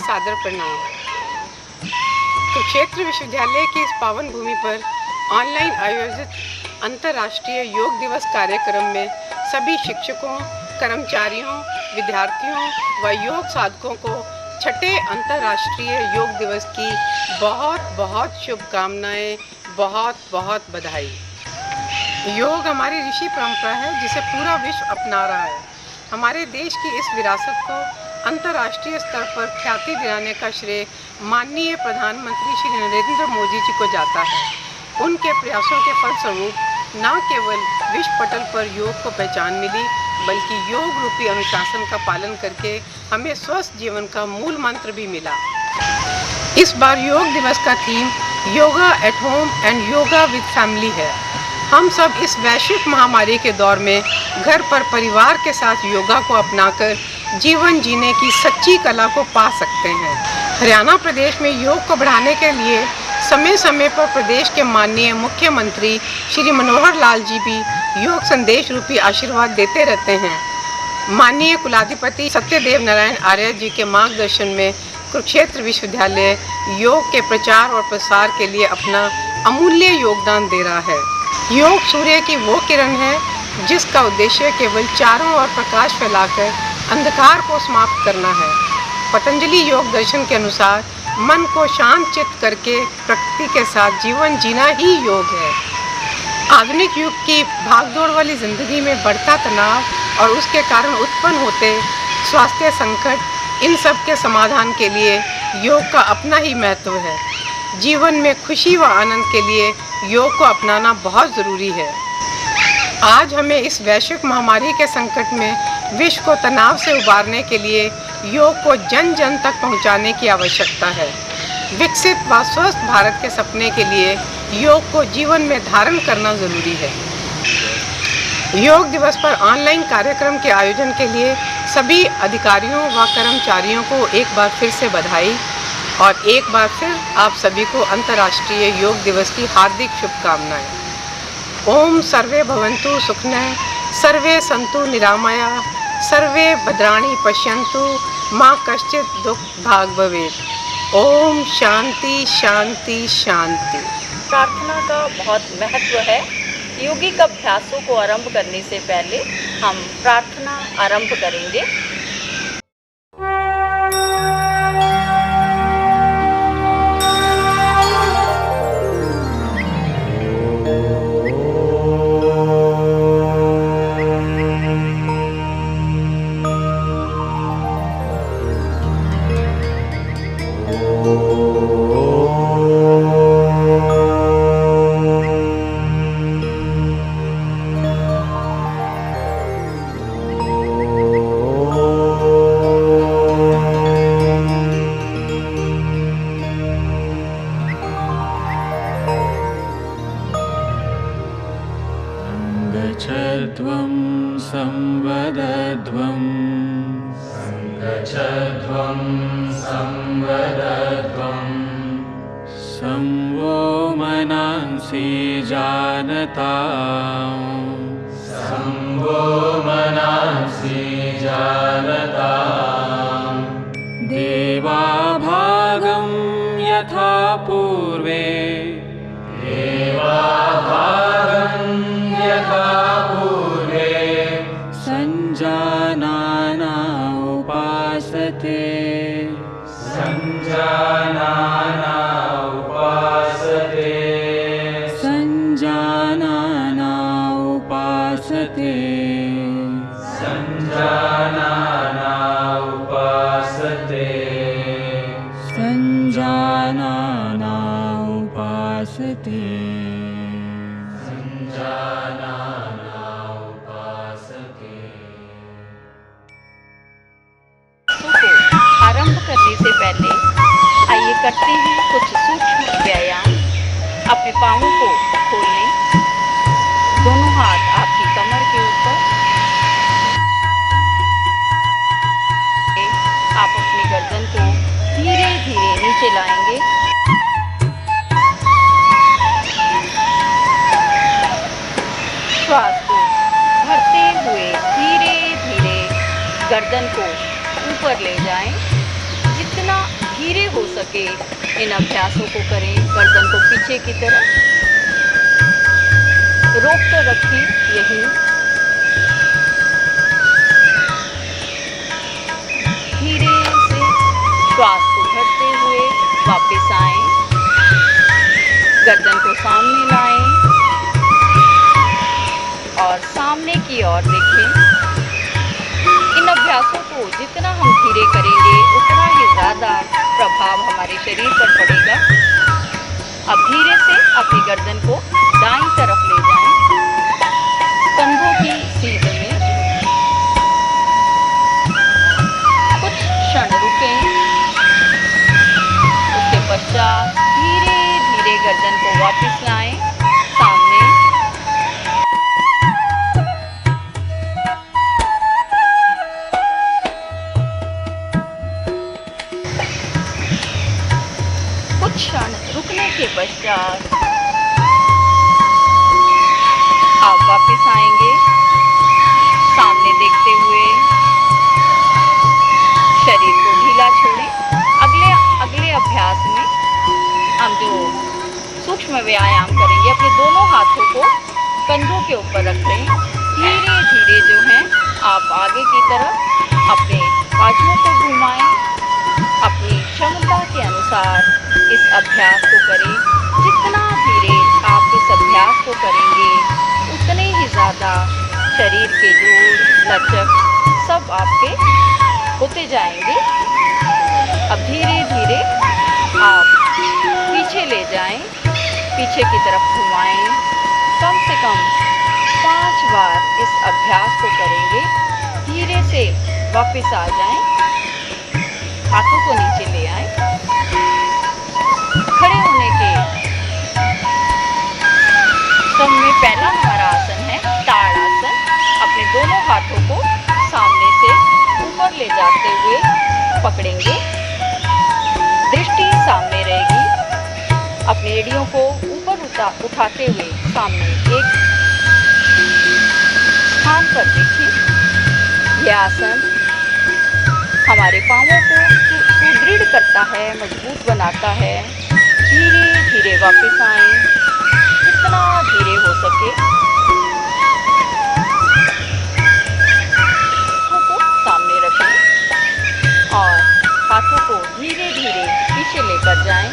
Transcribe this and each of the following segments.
सादर प्रणाम। कुरुक्षेत्र विश्वविद्यालय की इस पावन भूमि पर ऑनलाइन आयोजित अंतर्राष्ट्रीय योग दिवस कार्यक्रम में सभी शिक्षकों, कर्मचारियों, विद्यार्थियों व योग साधकों को छठे अंतर्राष्ट्रीय योग दिवस की बहुत बहुत शुभकामनाएं, बहुत बहुत बधाई। योग हमारी ऋषि परंपरा है जिसे पूरा विश्व अपना रहा है। हमारे देश की इस विरासत को अंतर्राष्ट्रीय स्तर पर ख्याति दिलाने का श्रेय माननीय प्रधानमंत्री श्री नरेंद्र मोदी जी को जाता है। उनके प्रयासों के फलस्वरूप न केवल विश्व पटल पर योग को पहचान मिली, बल्कि योग रूपी अनुशासन का पालन करके हमें स्वस्थ जीवन का मूल मंत्र भी मिला। इस बार योग दिवस का theme yoga at home and yoga with family है। हम सब इस वैश्विक महामारी के दौर में घर पर परिवार के साथ योगा को अपनाकर जीवन जीने की सच्ची कला को पा सकते हैं। हरियाणा प्रदेश में योग को बढ़ाने के लिए समय समय पर प्रदेश के माननीय मुख्यमंत्री श्री मनोहर लाल जी भी योग संदेश रूपी आशीर्वाद देते रहते हैं। माननीय कुलाधिपति सत्यदेव नारायण आर्य जी के मार्गदर्शन में कुरुक्षेत्र विश्वविद्यालय योग के प्रचार और प्रसार के लिए अपना अमूल्य योगदान दे रहा है। योग सूर्य की वो किरण है जिसका उद्देश्य केवल चारों ओर प्रकाश फैलाकर अंधकार को समाप्त करना है। पतंजलि योग दर्शन के अनुसार मन को शांत चित्त करके प्रकृति के साथ जीवन जीना ही योग है। आधुनिक युग की भागदौड़ वाली जिंदगी में बढ़ता तनाव और उसके कारण उत्पन्न होते स्वास्थ्य संकट, इन सब के समाधान के लिए योग का अपना ही महत्व है। जीवन में खुशी व आनंद के लिए योग को अपनाना बहुत ज़रूरी है। आज हमें इस वैश्विक महामारी के संकट में विश्व को तनाव से उबारने के लिए योग को जन जन तक पहुंचाने की आवश्यकता है। विकसित व स्वस्थ भारत के सपने के लिए योग को जीवन में धारण करना ज़रूरी है। योग दिवस पर ऑनलाइन कार्यक्रम के आयोजन के लिए सभी अधिकारियों व कर्मचारियों को एक बार फिर से बधाई और एक बार फिर आप सभी को अंतर्राष्ट्रीय योग दिवस की हार्दिक शुभकामनाएं। ओम सर्वे भवन्तु सुखिनः, सर्वे सन्तु निरामया, सर्वे भद्राणि पश्यन्तु, माँ कश्चित् दुख भाग भवेत्। ओम शांति शांति शांति। प्रार्थना का बहुत महत्व है। योगिक अभ्यासों को आरंभ करने से पहले हम प्रार्थना आरंभ करेंगे। गच्छध्वं संवदध्वं गच्छध्वं संवदध्वं संवो मनांसि जानतां संवो मनांसि जानतां देवा भागं यथा पूर्वे देवा भागं यथा पूर्वे संजानाना उपासते संजानाना उपासते संजानाना उपासते संजानाना उपासते संजानाना उपासते आरंभ करने से पहले आइए करते हैं कुछ सूक्ष्म व्यायाम। अपने पाँवों को खोल लें, दोनों हाथ आपकी कमर के ऊपर। आप अपनी गर्दन को धीरे धीरे नीचे लाएंगे। श्वास को भरते हुए धीरे धीरे गर्दन को ऊपर ले जाएं। जितना धीरे हो सके इन अभ्यासों को करें। गर्दन को पीछे की तरफ रोक कर रखें यहीं। धीरे से श्वास को भरते हुए वापस आएं। गर्दन को सामने लाएं और सामने की ओर देखें। इन अभ्यासों को जितना हम धीरे करेंगे उतना ही ज़्यादा प्रभाव हमारे शरीर पर पड़ेगा। अब धीरे से अपनी गर्दन को दाईं तरफ ले जाएं, कंधों की सीध में। कुछ क्षण रुकें। उसके पश्चात धीरे धीरे गर्दन को वापस लाएं सामने। कुछ क्षण रुकने के पश्चात आप वापस आएंगे सामने देखते हुए। शरीर को ढीला छोड़ें। अगले अभ्यास में हम जो सूक्ष्म व्यायाम करेंगे, अपने दोनों हाथों को कंधों के ऊपर रख लें। धीरे धीरे जो है आप आगे की तरफ अपने बाजुओं को घुमाएं। अपनी क्षमता के अनुसार इस अभ्यास को करें। जितना धीरे आप इस अभ्यास को करेंगे उतने ही ज़्यादा शरीर के जोड़, लचक सब आपके होते जाएंगे। अब धीरे धीरे आप पीछे ले जाएं, पीछे की तरफ घुमाएं। कम से कम 5 बार इस अभ्यास को करेंगे। धीरे से वापस आ जाएं, हाथों को नीचे ले आएं। खड़े होने के क्रम में पहला हमारा आसन है ताड़ासन। अपने दोनों हाथों को सामने से ऊपर ले जाते हुए पकड़ेंगे। दृष्टि सामने रहेगी। अपनी एड़ियों को ऊपर उठाते हुए सामने एक स्थान पर देखें। यह आसन हमारे पांवों को सुदृढ़ करता है, मजबूत बनाता है। धीरे धीरे वापस आएं, जितना धीरे हो सके। हाथों को सामने रखें और हाथों को धीरे धीरे पीछे लेकर जाएं।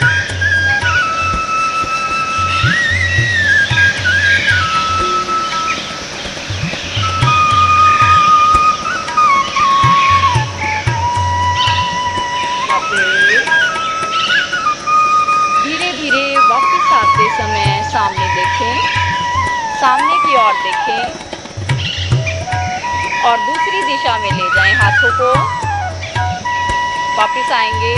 आते समय सामने देखें, सामने की ओर देखें और दूसरी दिशा में ले जाएं हाथों को। वापस आएंगे,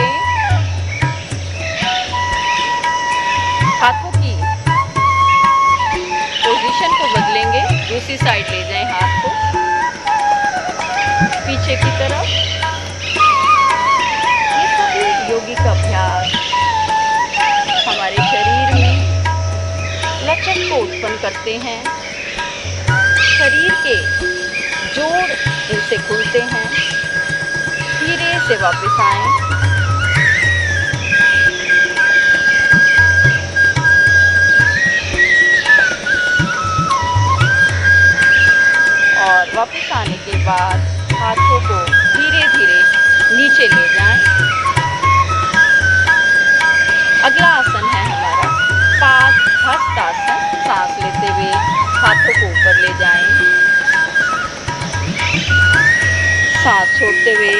हाथों की पोजीशन को बदलेंगे। दूसरी साइड ले जाएं हाथ को पीछे की तरफ। ये सभी योगिक अभ्यास हमारे शरीर में लचक को उत्पन्न करते हैं। शरीर के जोड़ इनसे खुलते हैं। धीरे से वापस आएं। और वापस आने के बाद हाथों को धीरे धीरे नीचे ले जाएं। अगला आसन है हमारा पादहस्तासन। सांस लेते हुए हाथों को ऊपर ले जाएं। सांस छोड़ते हुए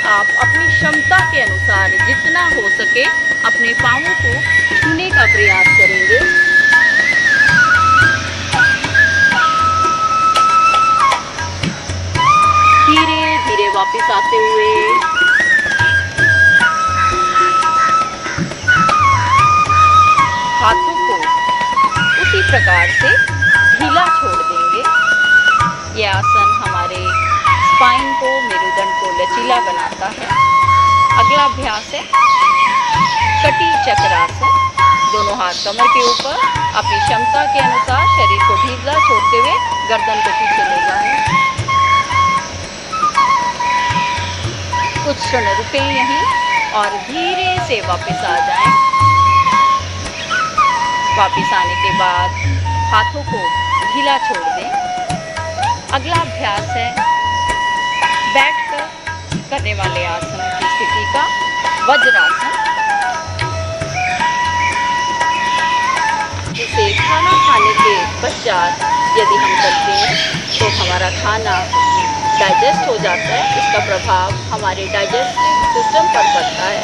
आप अपनी क्षमता के अनुसार जितना हो सके अपने पांवों को छूने का प्रयास करेंगे। धीरे धीरे वापस आते हुए हाथों को उसी प्रकार से ढीला छोड़ देंगे। यह आसन हमारे स्पाइन को, मेरुदंड को लचीला बनाता है। अगला अभ्यास है कटी चक्रासन। दोनों हाथ कमर के ऊपर अपनी क्षमता के अनुसार शरीर को ढीला छोड़ते हुए गर्दन को पीछे ले जाएं। कुछ क्षण रुकें यहीं और धीरे से वापस आ जाएं। वापस आने के बाद हाथों को ढीला छोड़ दें। अगला अभ्यास है बैठकर करने वाले आसन की स्थिति का वज्रासन, जिसे खाना खाने के पश्चात यदि हम करते हैं तो हमारा खाना डाइजेस्ट हो जाता है। इसका प्रभाव हमारे डाइजेस्टिव सिस्टम पर पड़ता है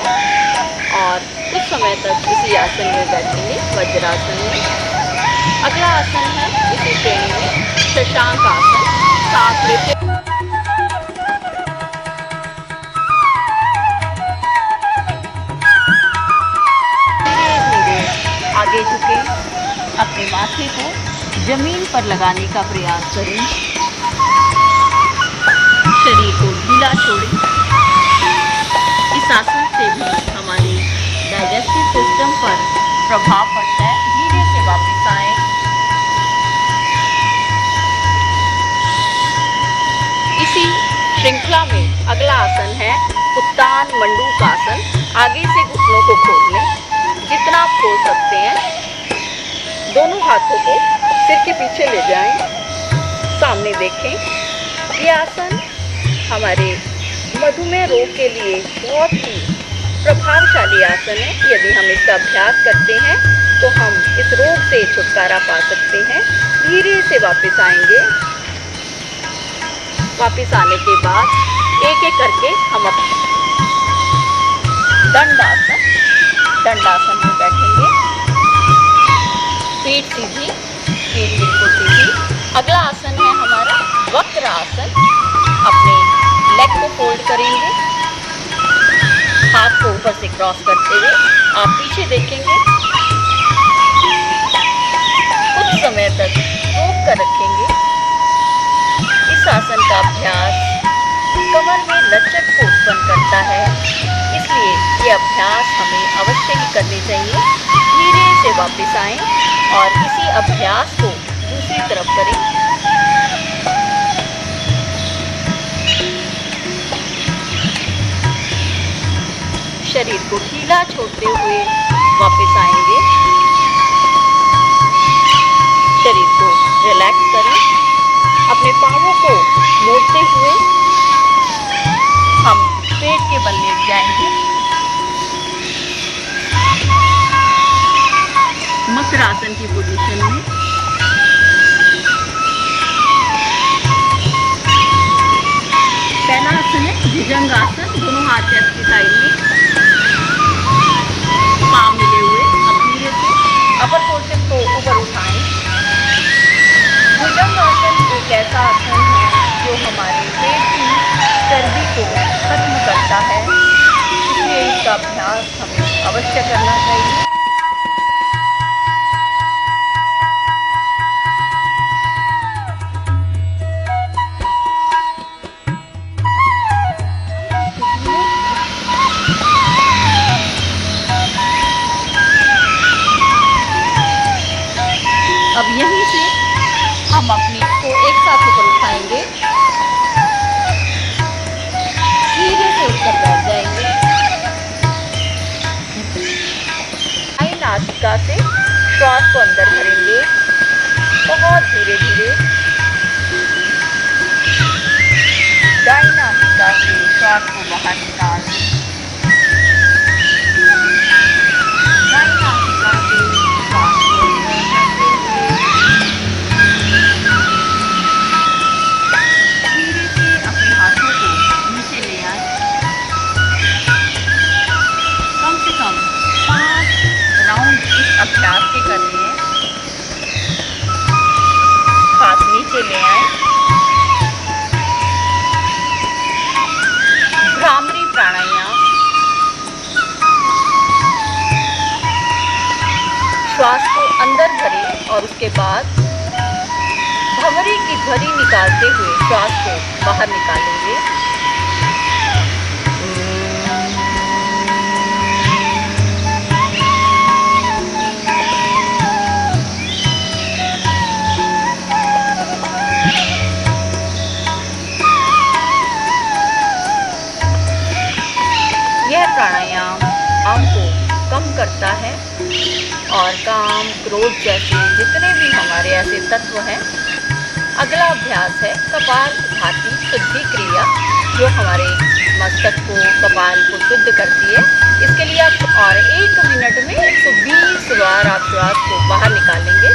और कुछ समय तक इसी आसन में बैठेंगे, वज्रासन में। अगला आसन है इसी श्रेणी में शशांक आसन। सांस लेते धीरे धीरे आगे झुके, अपने माथे को जमीन पर लगाने का प्रयास करें। शरीर को ढीला छोड़ें। इस आसन से भी हमारे डाइजेस्टिव सिस्टम पर प्रभाव पड़ता है। धीरे से वापस आएं। इसी श्रृंखला में अगला आसन है उत्तान मंडूक आसन। आगे से घुटनों को खोल लें, जितना आप खोल सकते हैं। दोनों हाथों को सिर के पीछे ले जाएं, सामने देखें। ये आसन हमारे मधुमेह रोग के लिए बहुत ही प्रभावशाली आसन है। यदि हम इसका अभ्यास करते हैं तो हम इस रोग से छुटकारा पा सकते हैं। धीरे से वापस आएंगे। वापस आने के बाद एक एक करके हम दंडासन में बैठेंगे। पीठ सीधी, पीठ बिल्कुल सीधी। अगला आसन है हमारा वक्र आसन। अपने लेग को फोल्ड करेंगे, हाथ को ऊपर से क्रॉस करते हुए आप पीछे देखेंगे। कुछ समय तक रोक कर रखेंगे। इस आसन का अभ्यास कमर में लचक को उत्पन्न करता है, इसलिए ये अभ्यास हमें अवश्य ही करने चाहिए। धीरे से वापस आएं और इसी अभ्यास को दूसरी तरफ करें। शरीर को ढीला छोड़ते हुए वापस आएंगे। शरीर को रिलैक्स करें। अपने पांवों को मोड़ते हुए हम पेट के बल लेट जाएंगे। मकरासन की पोजीशन में पहला आसन है भुजंग आसन। दोनों हाथ चेस्ट की साइड में, पाँव मिले हुए। अब धीरे से अपर पोर्शन को ऊपर उठाएं। भुजंग आसन एक ऐसा आसन है जो हमारे पेट की चर्बी को खत्म करता है, इसलिए इसका अभ्यास हमें अवश्य करना चाहिए। अब यहीं से हम अपनी को एक साथ ऊपर उठाएंगे। धीरे से उठकर बैठ जाएंगे। दाईं नासिका से श्वास को अंदर भरेंगे, बहुत धीरे धीरे। दाईं नासिका से श्वास को बाहर निकालें। दाईं नासिका से श्वास को धीरे से अपने हाथों को नीचे ले आए। कम से कम 5 राउंड इस अभ्यास के करने हैं। हाथ नीचे ले आए। भ्रामरी प्राणायाम। श्वास को अंदर भरें और उसके बाद भंवरी की ध्वनि निकालते हुए श्वास को बाहर निकालेंगे। यह प्राणायाम करता है और काम, क्रोध जैसे जितने भी हमारे ऐसे तत्व हैं। अगला अभ्यास है कपालभाति शुद्धि क्रिया, जो हमारे मस्तक को, कपाल को शुद्ध करती है। इसके लिए आप और 1 मिनट में 120 बार आप श्वास को बाहर निकालेंगे।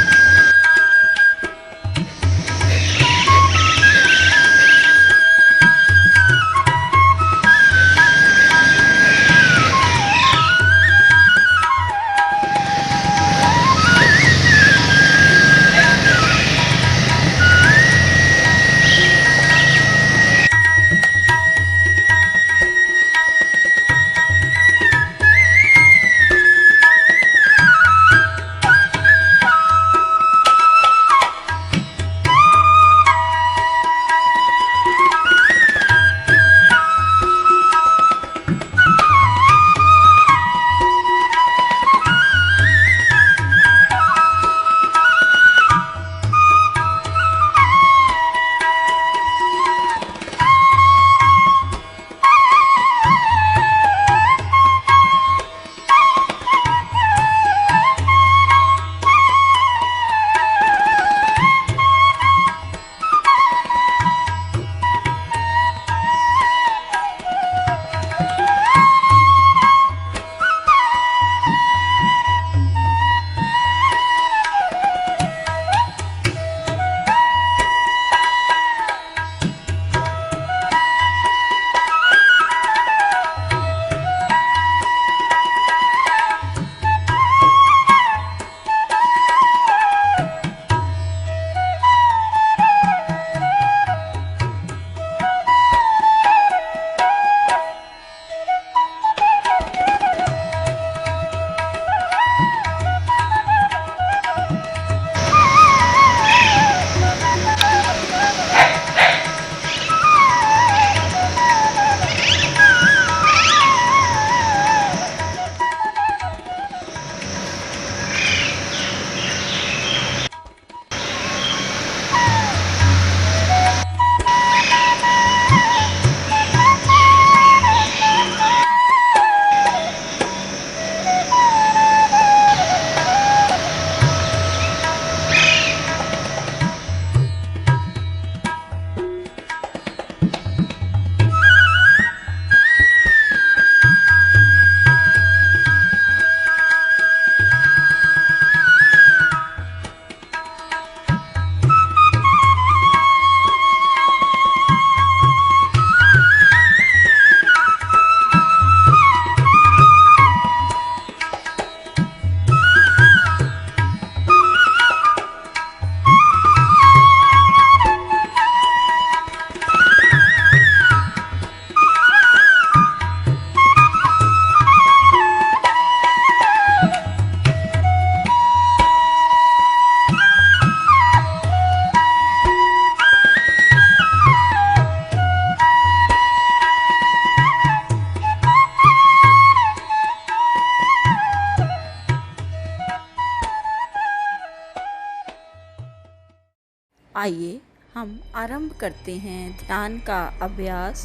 आइए हम आरंभ करते हैं ध्यान का अभ्यास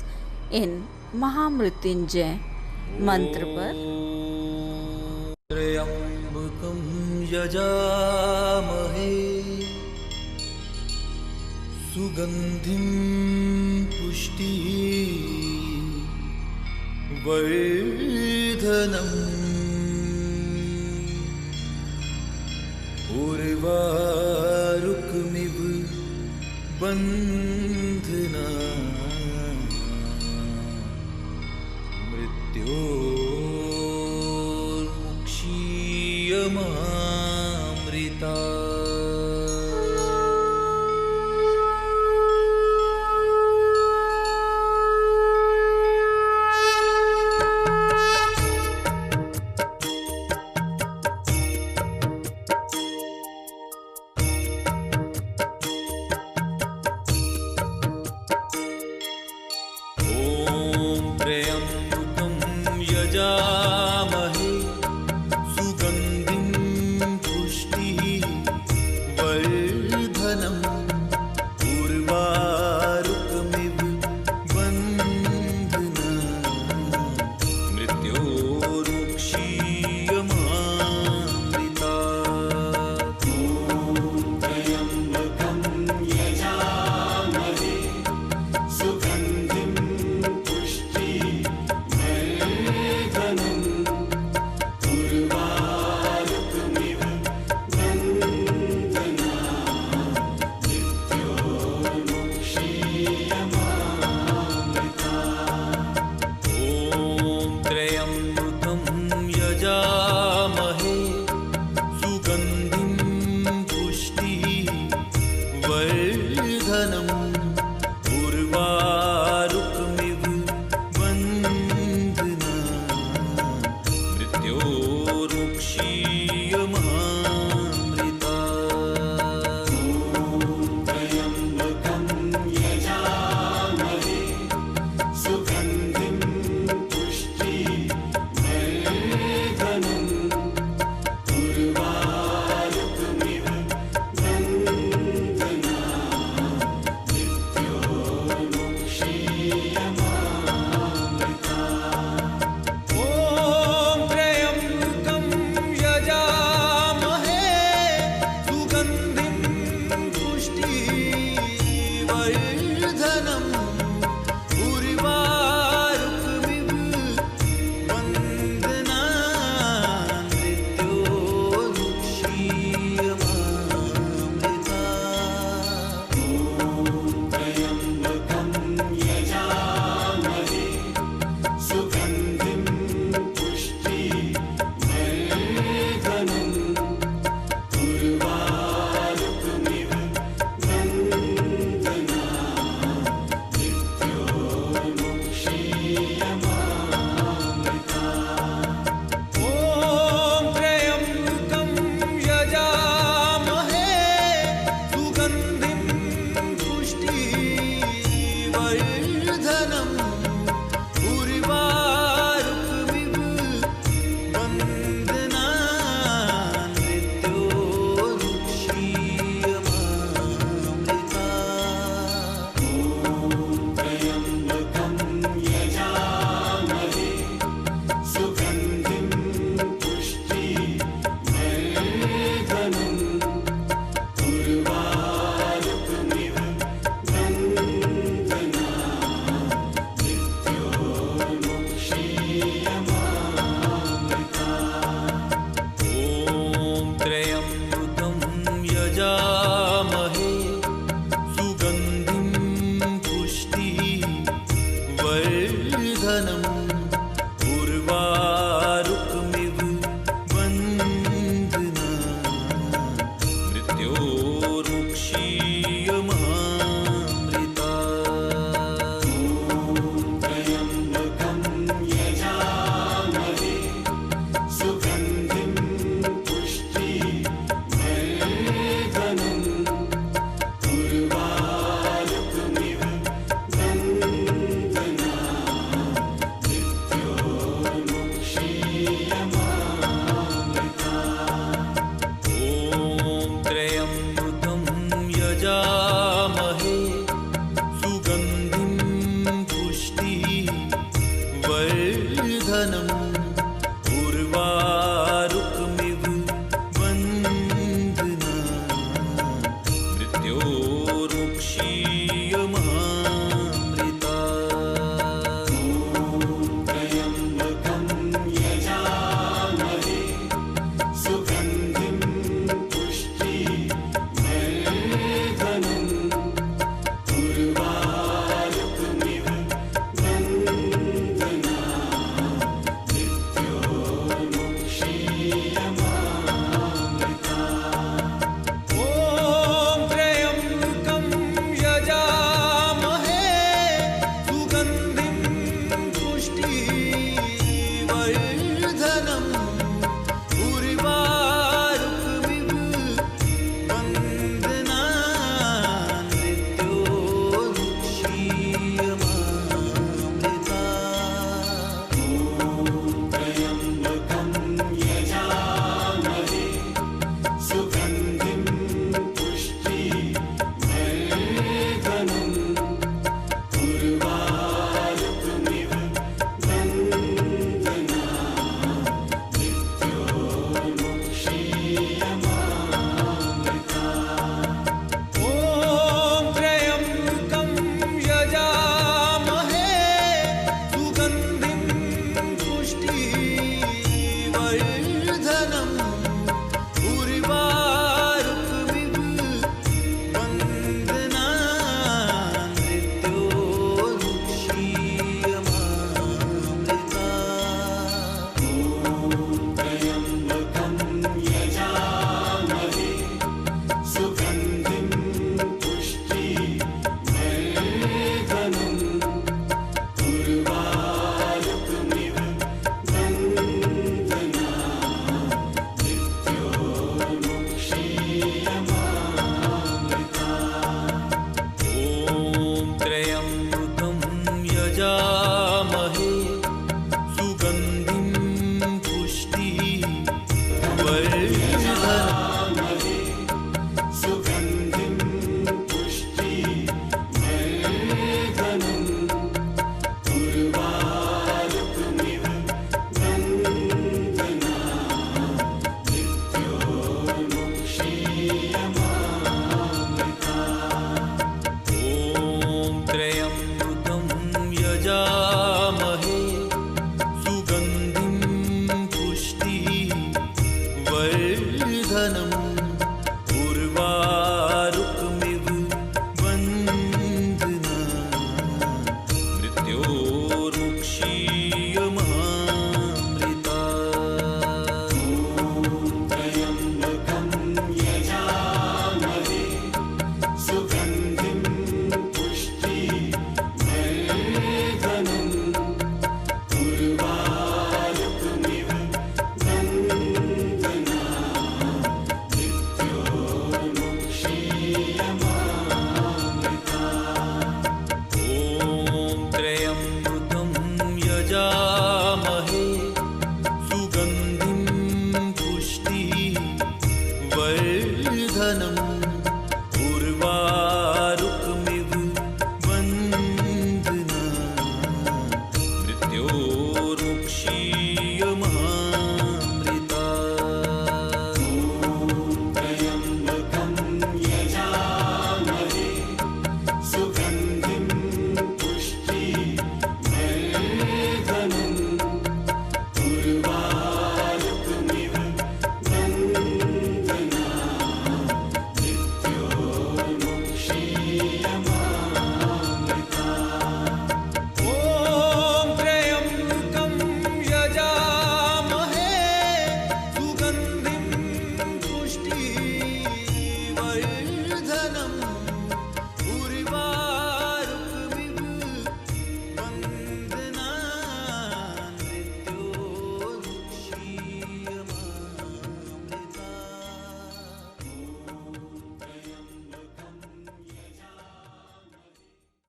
इन महामृत्युंजय मंत्र पर। त्र्यंबकं यजामहे सुगंधिं पुष्टिः वर्धनम् उर्वारुकमिव बन्धना मृत्योर्मुक्षीयमामृता। यजामहे सुगन्धिं पुष्टिवर्धनम् उर्वारुकमिव वन्दना मृत्योर्मुक्षीयमामृता।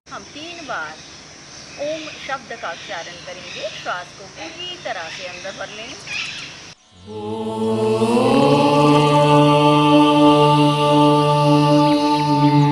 हम 3 बार ओम शब्द का उच्चारण करेंगे। श्वास को पूरी तरह से अंदर भर लें। ओम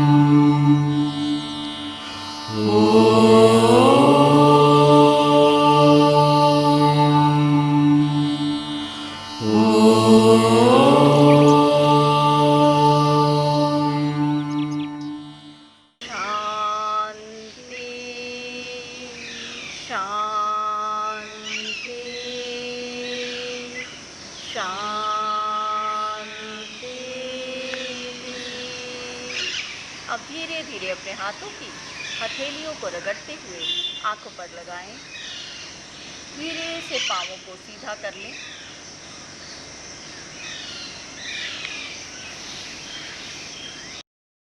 अब धीरे धीरे अपने हाथों की हथेलियों को रगड़ते हुए आंखों पर लगाएं। धीरे से पाँवों को सीधा कर लें।